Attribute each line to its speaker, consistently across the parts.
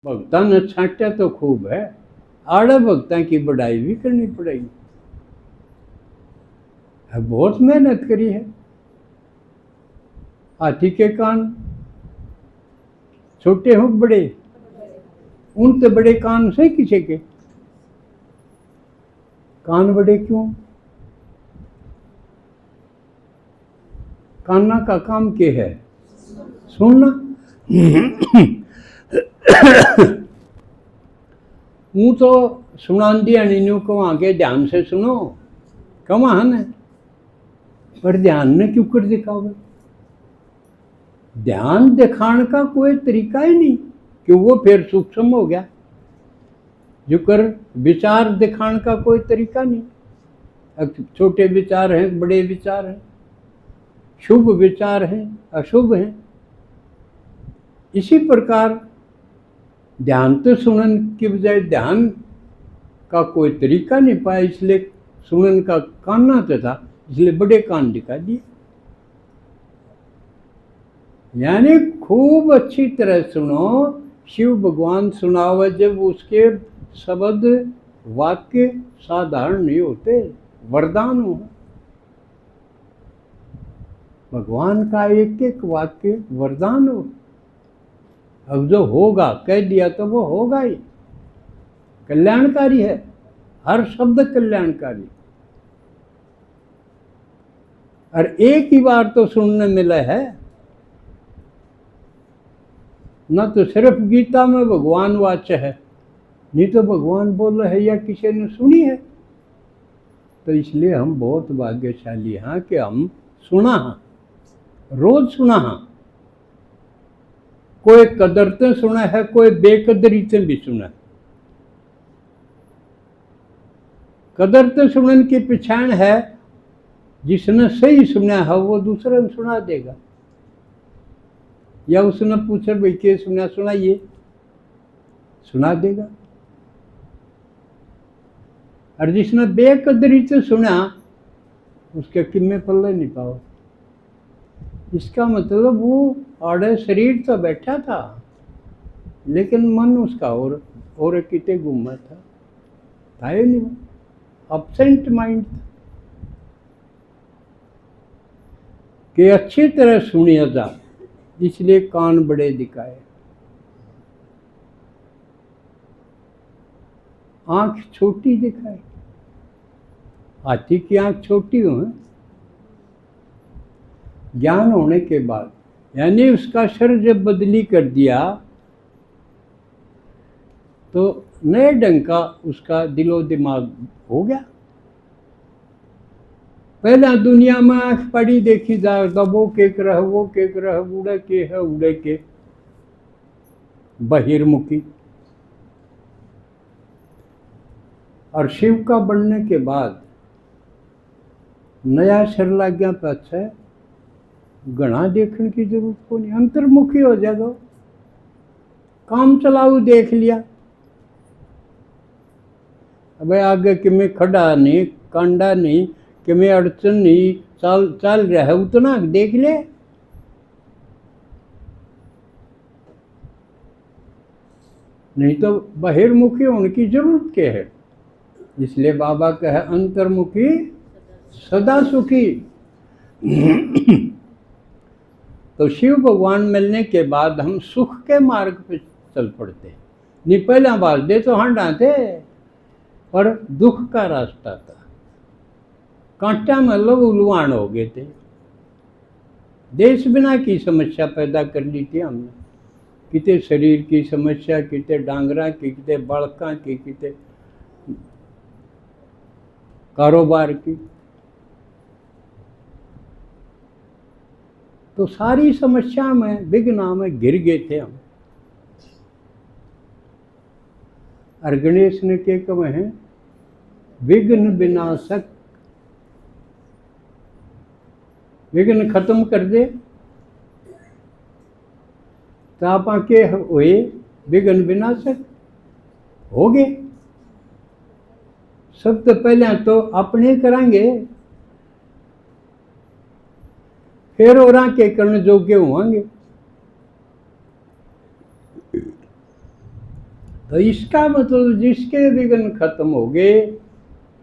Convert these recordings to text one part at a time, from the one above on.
Speaker 1: भगतां ने छांटा तो खूब है, आड़े भगतां की बढ़ाई भी करनी पड़ेगी। बहुत मेहनत करी है। हाथी के कान छोटे हो बड़े, उनसे बड़े कान से किसी के कान बड़े क्यों? काना का काम क्या है? सुनना। हूँ तो सुना दिया नीनू को आगे ध्यान से सुनो कमान है, पर ध्यान ने क्यों कर दिखाओगे? ध्यान दिखाने का कोई तरीका ही नहीं, कि वो फिर सूक्ष्म हो गया। जो कर विचार दिखाने का कोई तरीका नहीं। अब छोटे विचार हैं, बड़े विचार हैं, शुभ विचार हैं, अशुभ हैं। इसी प्रकार ध्यान तो सुनन की बजाय ध्यान का कोई तरीका नहीं पाया, इसलिए सुनन का कान तो था, इसलिए बड़े कान दिखा दिए। यानी खूब अच्छी तरह सुनो। शिव भगवान सुनावे जब उसके शब्द वाक्य साधारण नहीं होते, वरदान हो। भगवान का एक एक वाक्य वरदान हो। अब जो होगा कह दिया तो वो होगा ही, कल्याणकारी है, हर शब्द कल्याणकारी। और एक ही बार तो सुनने मिला है न, तो सिर्फ गीता में भगवान वाच्य है, नहीं तो भगवान बोल रहे है या किसी ने सुनी है। तो इसलिए हम बहुत भाग्यशाली हैं कि हम सुना हाँ, रोज सुना हाँ। कोई कदरते सुना है, कोई बेकदरीते भी सुना है। कदरते सुनने की पहचान है, जिसने सही सुना है वो दूसरे ने सुना देगा, या उसने पूछा भाई क्या सुना, सुनाइए, सुना देगा। और जिसने बेकदरी से सुना उसके किम्मे पल्ले नहीं पाओ। इसका मतलब वो आड़े शरीर तो बैठा था, लेकिन मन उसका और किते घूमा था ही नहीं, एब्सेंट माइंड था। कि अच्छी तरह सुनिया जा, इसलिए कान बड़े दिखाए, आंख छोटी दिखाए। हाथी की आंख छोटी हो, ज्ञान होने के बाद, यानी उसका शरीर जब बदली कर दिया तो नए ढंग का उसका दिलो दिमाग हो गया। पहला दुनिया में आंख पड़ी देखी जा, वो के रह वो के रह, उड़े के है उड़े के, बहिर्मुखी। और शिव का बनने के बाद नया शर लग गया, अच्छा घना देखने की जरूरत को नहीं, अंतर्मुखी हो जाएगा, काम चलाऊ देख लिया। अब आगे कि मैं खड़ा नहीं, कांडा नहीं, कि मैं अड़चन नहीं, चल रहा है उतना देख ले। नहीं तो बहिर्मुखी होने की जरूरत क्या है? इसलिए बाबा कहे अंतर्मुखी सदा सुखी। तो शिव भगवान मिलने के बाद हम सुख के मार्ग पे चल पड़ते। नहीं पहला बार दे तो हंडा थे, पर दुख का रास्ता था, कांटा में लोग उलवान हो गए थे। देश बिना की समस्या पैदा कर ली थी हमने, किते शरीर की समस्या, किते डांगरा की, किते बालका की, किते कारोबार की। तो सारी समस्या में विघ्न में गिर गए थे हम। और गणेश ने क्या कहे हैं, विघ्न विनाशक, विघ्न खत्म कर दे। तो आप के हुए विघ्न विनाशक हो गए। सबसे पहले तो अपने करांगे, फिर और के करने योग्य होंगे। तो इसका मतलब जिसके विघ्न खत्म हो गए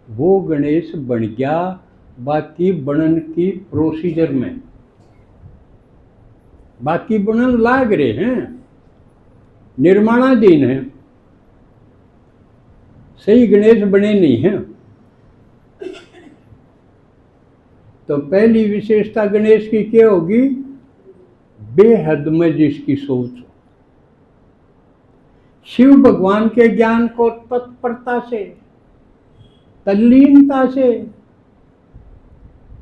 Speaker 1: वो गणेश बन गया। बाकी बनन की प्रोसीजर में, बाकी बनन लाग रहे हैं, निर्माणाधीन है, सही गणेश बने नहीं हैं। तो पहली विशेषता गणेश की क्या होगी? बेहद में जिसकी सोच हो, शिव भगवान के ज्ञान को तत्परता से, तल्लीनता से,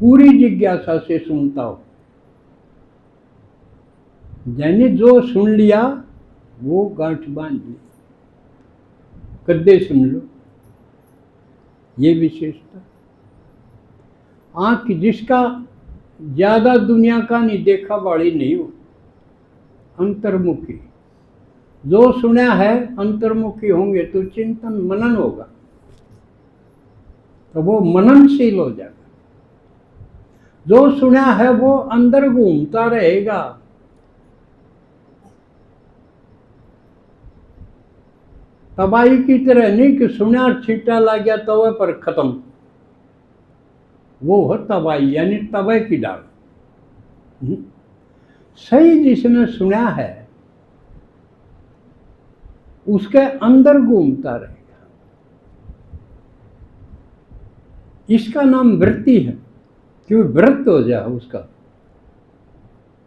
Speaker 1: पूरी जिज्ञासा से सुनता हो। यानी जो सुन लिया वो गांठ बांध ली, कद्दे सुन लो, ये विशेषता। आंख जिसका ज्यादा दुनिया का नहीं देखा वाली नहीं हो, अंतर्मुखी, जो सुना है अंतर्मुखी होंगे तो चिंतन मनन होगा, तो वो मननशील हो जाएगा। जो सुना है वो अंदर घूमता रहेगा। तबाही की तरह नहीं कि सुना और छींटा लग गया तवे पर खत्म, वो है तबाही, यानी तवे की डाल। सही जिसने सुना है उसके अंदर घूमता रहेगा। इसका नाम वृत्ति है, क्यों वृत्त हो जाए उसका,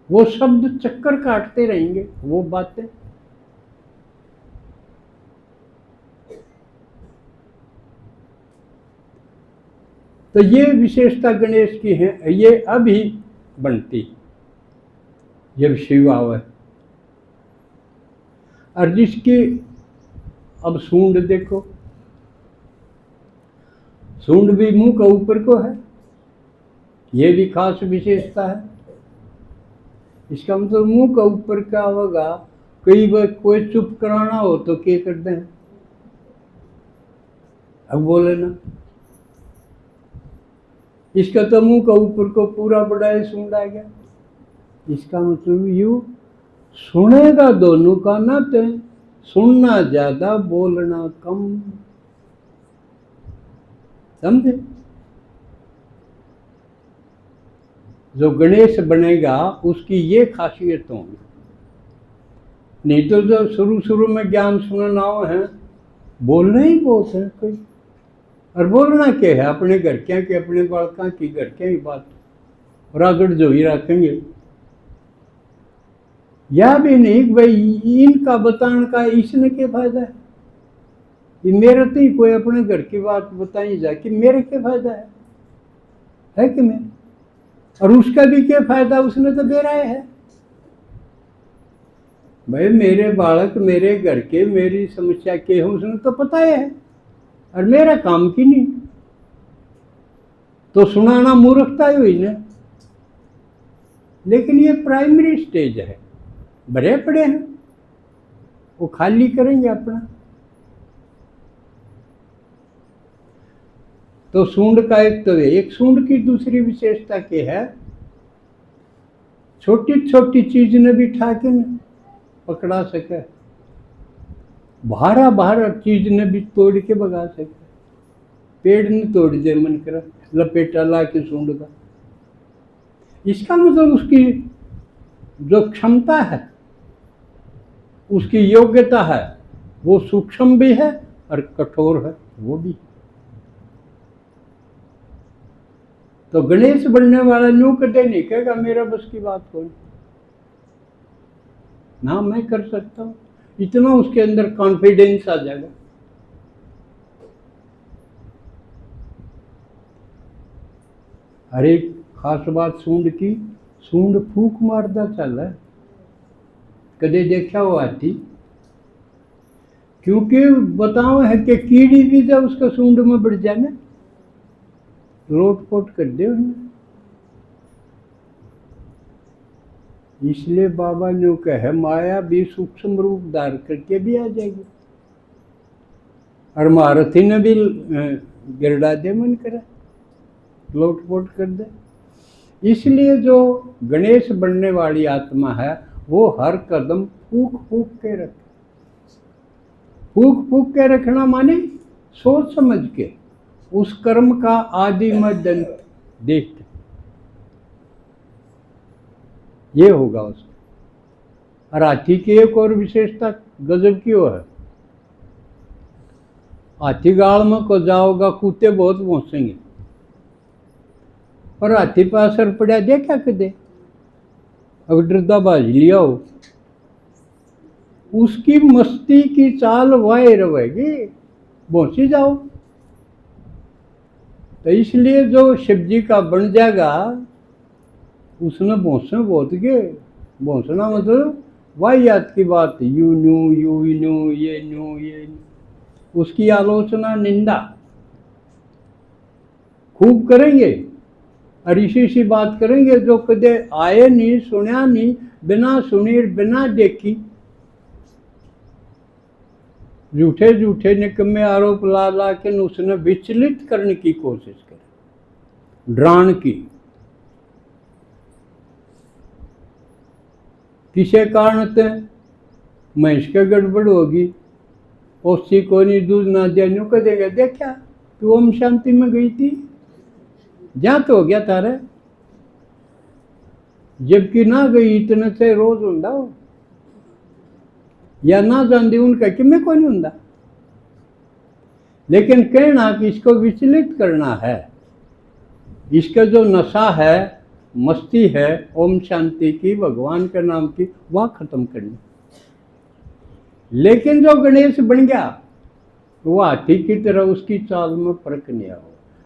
Speaker 1: वो शब्द चक्कर काटते रहेंगे, वो बातें। तो ये विशेषता गणेश की है। ये अभी बनती जब शिव आवे। और जिसकी अब सूंड देखो, सूंड भी मुंह का ऊपर को है, ये भी खास विशेषता है। इसका मतलब मुंह का ऊपर का होगा। कई बार कोई चुप कराना हो तो क्या करते हैं, अब बोले ना। इसका तो मुंह का ऊपर को पूरा बड़ा है, सूंड आ गया। इसका मतलब यू सुनेगा दोनों का नाते, सुनना ज्यादा बोलना कम, समझे। जो गणेश बनेगा उसकी ये खासियत होगी। नहीं तो जो शुरू शुरू में ज्ञान सुनना हो है, बोलना ही बहुत है कोई। और बोलना क्या है, अपने घर क्या के, अपने बालका की घर क्या ही बात, रागड़ जो ही रखेंगे। या भी नहीं भाई इनका बताने का इसने क्या फायदा है, कि मेरे तो ही कोई अपने घर की बात बताई जाए कि मेरे क्या फायदा है कि मैं, और उसका भी क्या फायदा, उसने तो दे रहा है। भाई मेरे बालक मेरे घर के, मेरी समस्या के है उसने तो पता है, और मेरा काम की नहीं, तो सुनाना मूर्खता ही हुई ना। लेकिन ये प्राइमरी स्टेज है, भरे पड़े हैं, वो खाली करेंगे अपना। तो सूंड का एक तो एक सूंड की दूसरी विशेषता क्या है, छोटी छोटी चीज ने भी ठाके न पकड़ा सके, भारा भारा चीज ने भी तोड़ के भगा सके। पेड़ ने तोड़ दे मन कर लपेटा ला के सूंड का। इसका मतलब उसकी जो क्षमता है, उसकी योग्यता है, वो सूक्ष्म भी है और कठोर है वो भी। तो गणेश बनने वाला न्यू कदे नहीं कहेगा मेरा बस की बात हो ना, मैं कर सकता हूं, इतना उसके अंदर कॉन्फिडेंस आ जाएगा। हर एक खास बात सूंड की, सूंड फूक मारदा चल है, कदे देखा हो आती, क्योंकि बताओ है कि कीड़ी भी जब उसका सूंड में बढ़ जाए ना, लोटपोट कर दे उन्हें। इसलिए बाबा ने कहा माया भी सूक्ष्म रूप धार करके भी आ जाएगी, और महारथी ने भी गिरडा दे मन करा, लोटपोट कर दे। इसलिए जो गणेश बनने वाली आत्मा है वो हर कदम फूक फूक के रखे, फूक फूक के रखना माने सोच समझ के उस कर्म का आदि मध्य अंत देख के ये होगा उसका। और हाथी की एक और विशेषता गजब की वो है, हाथी गाड़ में को जाओगा कुत्ते बहुत भौंसेंगे, पर हाथी पर असर पड़ा देखा कदे? अगर डरदा बाज लिया हो उसकी मस्ती की चाल वाए रहेगी, भौंसी जाओ। तो इसलिए जो शिव जी का बन जाएगा उसने भौंसना बहुत के, भौंसना मतलब वाहियात की बात, यू न्यू यू न्यू ये न्यू ये न्यू, उसकी आलोचना निंदा खूब करेंगे और इसी सी बात करेंगे जो कदे आए नहीं सुना नहीं, बिना सुनी बिना देखी झूठे झूठे निकम्मे आरोप ला ला के उसने विचलित करने की कोशिश करी, डराने की। किसे कारण ते महिष के गड़बड़ होगी, ओसी को नहीं दूध ना दिया, न्यू कह देगा देखा तू ओम शांति में गई थी, जा तो हो गया तारे, जबकि ना गई इतने से रोज हुंदा हो या ना जानती उनका कि मैं कोई नहीं हुंदा। लेकिन कहना कि इसको विचलित करना है, इसका जो नशा है मस्ती है ओम शांति की भगवान के नाम की, वह खत्म करनी। लेकिन जो गणेश बन गया वो हाथी की तरह उसकी चाल में फर्क नहीं आओ।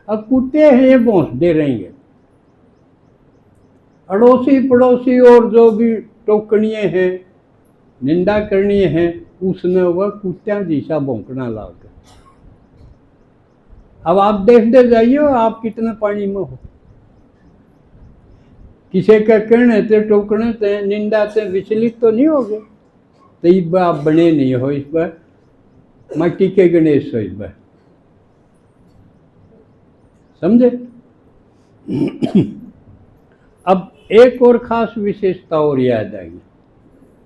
Speaker 1: अब कुत्ते हैं ये भौंस दे रहेंगे, अड़ोसी पड़ोसी और जो भी टोकनिए हैं निंदा करनी है उसने वह कुत्तियां जैसा भौंकना लाकर। अब आप देखते जाइए आप कितने पानी में हो, किसी का कहने थे टोकने थे निंदा से विचलित तो नहीं हो गए, तो इस बार आप बने नहीं हो, इस बार मट्टी के गणेश हो इस बार, समझे? अब एक और खास विशेषता और याद आएगी,